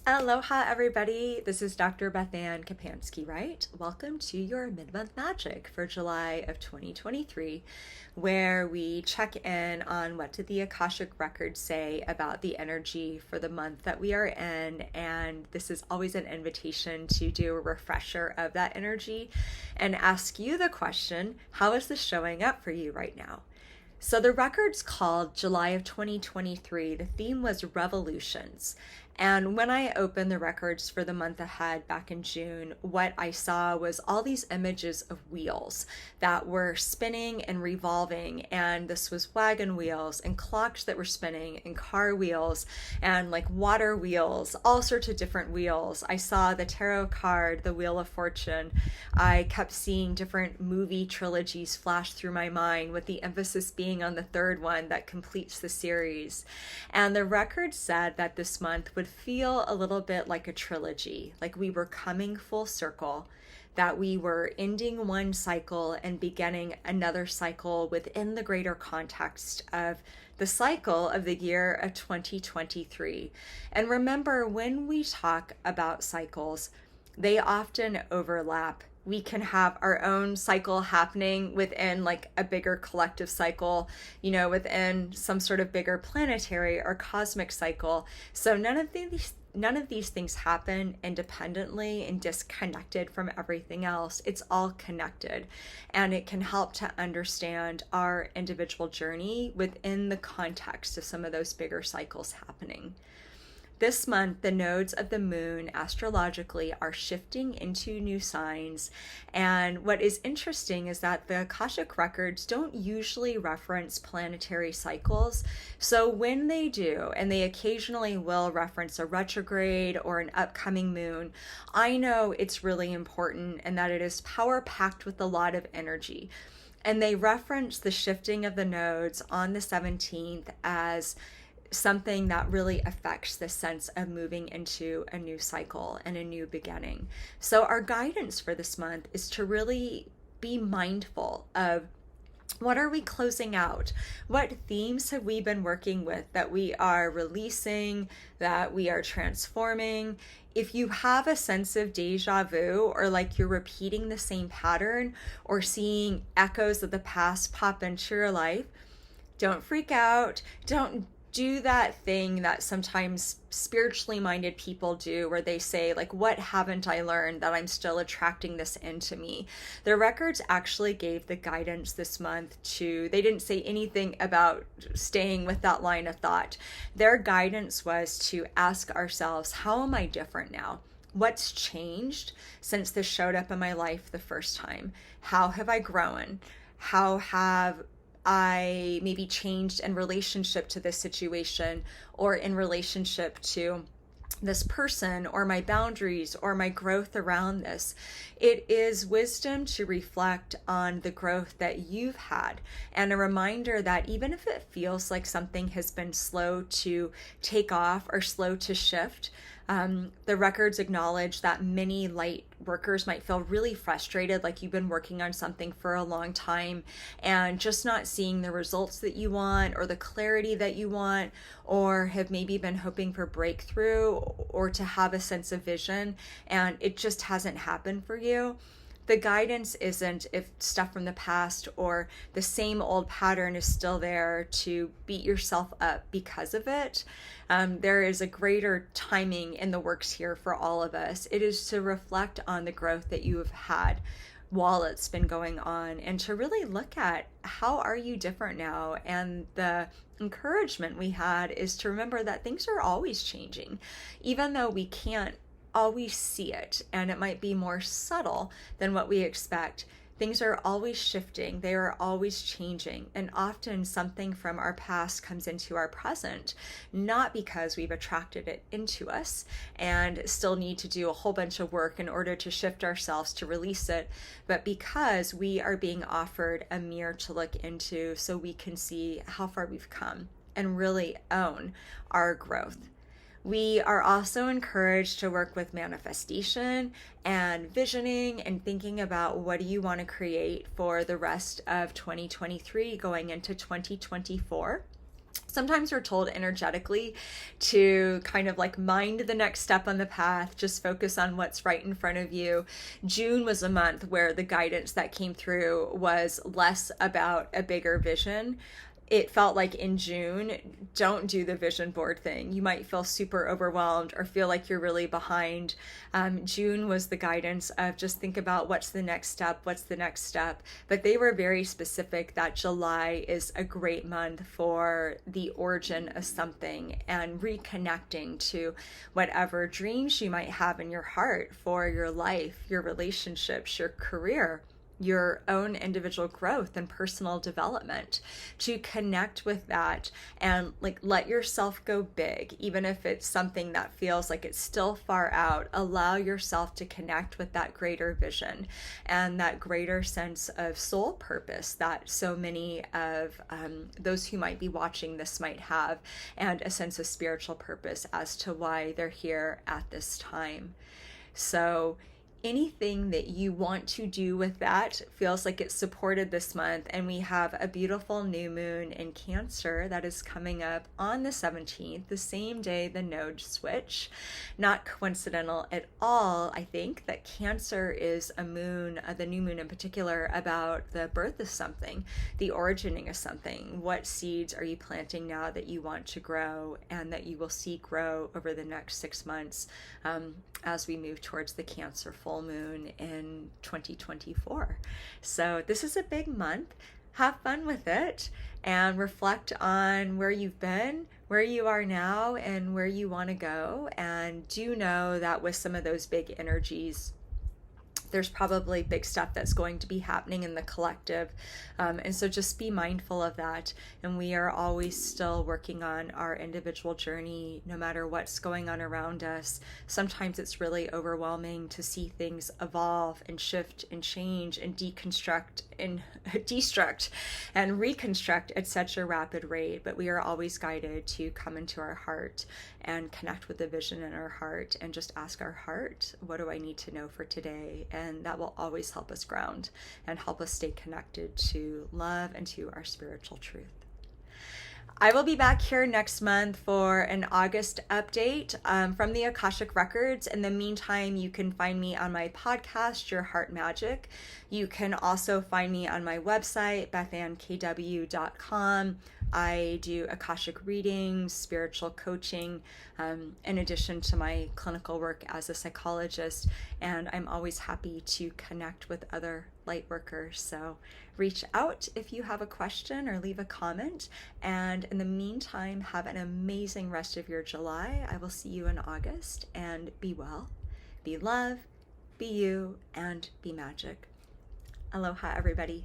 Aloha, everybody. This is Dr. BethAnne K.W, right? Welcome to your mid-month magic for July of 2023, where we check in on what did the Akashic Records say about the energy for the month that we are in. And this is always an invitation to do a refresher of that energy and ask you the question, how is this showing up for you right now? So the records called July of 2023, the theme was revolutions. And when I opened the records for the month ahead back in June, what I saw was all these images of wheels that were spinning and revolving. And this was wagon wheels and clocks that were spinning and car wheels and like water wheels, all sorts of different wheels. I saw the tarot card, the Wheel of Fortune. I kept seeing different movie trilogies flash through my mind, with the emphasis being on the third one that completes the series. And the record said that this month would feel a little bit like a trilogy, like we were coming full circle, that we were ending one cycle and beginning another cycle within the greater context of the cycle of the year of 2023. And remember, when we talk about cycles, they often overlap. We can have our own cycle happening within like a bigger collective cycle, within some sort of bigger planetary or cosmic cycle. So none of these things happen independently and disconnected from everything else. It's all connected, and it can help to understand our individual journey within the context of some of those bigger cycles happening. This month, the nodes of the moon astrologically are shifting into new signs. And what is interesting is that the Akashic Records don't usually reference planetary cycles. So when they do, and they occasionally will reference a retrograde or an upcoming moon, I know it's really important and that it is power packed with a lot of energy. And they reference the shifting of the nodes on the 17th as something that really affects the sense of moving into a new cycle and a new beginning. So our guidance for this month is to really be mindful of, what are we closing out? What themes have we been working with that we are releasing, that we are transforming? If you have a sense of deja vu, or like you're repeating the same pattern or seeing echoes of the past pop into your life, don't freak out. Don't do that thing that sometimes spiritually minded people do, where they say, like, what haven't I learned that I'm still attracting this into me? The records actually gave the guidance this month they didn't say anything about staying with that line of thought. Their guidance was to ask ourselves, how am I different now? What's changed since this showed up in my life the first time? How have I grown? How have I maybe changed in relationship to this situation, or in relationship to this person, or my boundaries, or my growth around this? It is wisdom to reflect on the growth that you've had, and a reminder that even if it feels like something has been slow to take off or slow to shift, the records acknowledge that many light workers might feel really frustrated, like you've been working on something for a long time and just not seeing the results that you want, or the clarity that you want, or have maybe been hoping for breakthrough or to have a sense of vision, and it just hasn't happened for you. The guidance isn't if stuff from the past or the same old pattern is still there to beat yourself up because of it. There is a greater timing in the works here for all of us. It is to reflect on the growth that you have had while it's been going on, and to really look at, how are you different now? And the encouragement we had is to remember that things are always changing, even though we can't always see it, and it might be more subtle than what we expect. Things are always shifting, they are always changing, and often something from our past comes into our present, not because we've attracted it into us and still need to do a whole bunch of work in order to shift ourselves to release it, but because we are being offered a mirror to look into so we can see how far we've come and really own our growth. We are also encouraged to work with manifestation and visioning and thinking about, what do you want to create for the rest of 2023 going into 2024. Sometimes we're told energetically to kind of like mind the next step on the path, just focus on what's right in front of you. June was a month where the guidance that came through was less about a bigger vision. It felt like in June, don't do the vision board thing. You might feel super overwhelmed or feel like you're really behind. June was the guidance of just think about what's the next step, what's the next step. But they were very specific that July is a great month for the origin of something and reconnecting to whatever dreams you might have in your heart for your life, your relationships, your career, your own individual growth and personal development, to connect with that and like let yourself go big, even if it's something that feels like it's still far out. Allow yourself to connect with that greater vision and that greater sense of soul purpose that so many of those who might be watching this might have, and a sense of spiritual purpose as to why they're here at this time. So anything that you want to do with that feels like it's supported this month. And we have a beautiful new moon in Cancer that is coming up on the 17th, the same day the nodes switch. Not coincidental at all, I think, that Cancer is a moon, the new moon in particular, about the birth of something, the origining of something. What seeds are you planting now that you want to grow and that you will see grow over the next 6 months as we move towards the Cancer full moon in 2024. So this is a big month. Have fun with it and reflect on where you've been, where you are now, and where you want to go. And do know that with some of those big energies, there's probably big stuff that's going to be happening in the collective. And so just be mindful of that. And we are always still working on our individual journey, no matter what's going on around us. Sometimes it's really overwhelming to see things evolve and shift and change and deconstruct and destruct and reconstruct at such a rapid rate. But we are always guided to come into our heart and connect with the vision in our heart and just ask our heart, what do I need to know for today? And that will always help us ground and help us stay connected to love and to our spiritual truth. I will be back here next month for an August update from the Akashic Records. In the meantime, you can find me on my podcast, Your Heart Magic. You can also find me on my website, BethAnneKW.com. I do Akashic readings, spiritual coaching, in addition to my clinical work as a psychologist. And I'm always happy to connect with other light workers. So reach out if you have a question or leave a comment. And in the meantime, have an amazing rest of your July. I will see you in August, and be well, be love, be you, and be magic. Aloha, everybody.